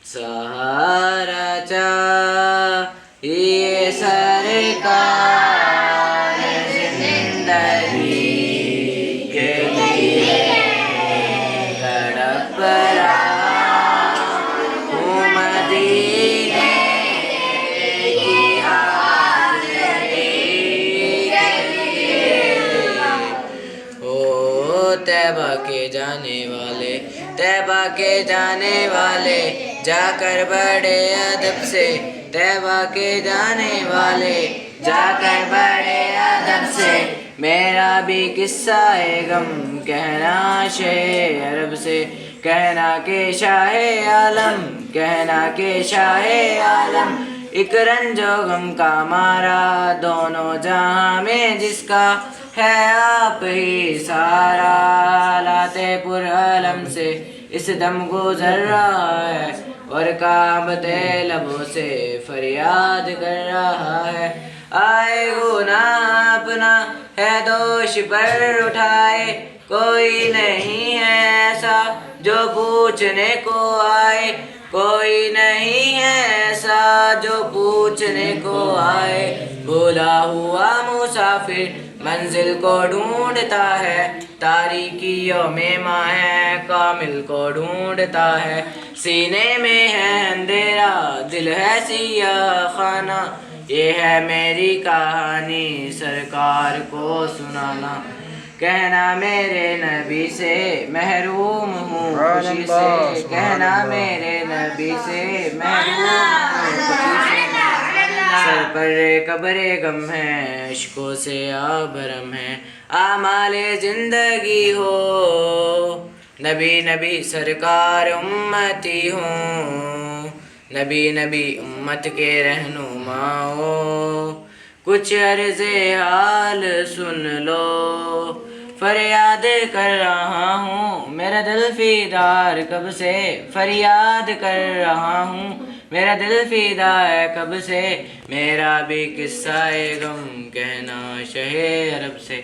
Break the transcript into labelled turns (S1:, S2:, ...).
S1: सहारा चाहिए सरकार जिंदगी के लिए तड़प रहा हूँ मदीने की हाज़री के लिए। ओ तैबा के जाने वाले, तैबा के जाने वाले, जाकर बड़े अदब से, तैबा के जाने वाले, जाकर बड़े अदब से, मेरा भी किस्सा है गम कहना शाह अरब से, कहना के शाह आलम, कहना के शाह आलम, एक रंजो गम का मारा दोनों जहां में जिसका है आप ही सारा। लाते पुर अलम से इस दम गुजर रहा है और कांपते लबों से फरियाद कर रहा है। आए गुनाह अपना है दोष पर उठाए, कोई नहीं है ऐसा जो पूछने को आए, कोई नहीं है ऐसा जो पूछने को आए। भूला हुआ मुसाफिर मंजिल को ढूंढता है, तारीकियों में माह कामिल को ढूंढता है। सीने में है अंधेरा, दिल है सियाह खाना, ये है मेरी कहानी सरकार को सुनाना। कहना मेरे नबी से महरूम हूँ खुशी से, कहना मेरे नबी से महरूम हूँ खुशी से। सर पर कब्रे गम है, इश्कों से आभरम है, आमाले जिंदगी हो, नबी नबी सरकार उम्मती हूँ, नबी नबी उम्मत के रहनुमा हो। कुछ अर्ज़े हाल सुन लो, फरियाद कर रहा हूँ, मेरा दिल फीदार कब से, फरियाद कर रहा हूँ, मेरा दिल फीदा है कब से। मेरा भी किस्सा है गम कहना शाह अरब से।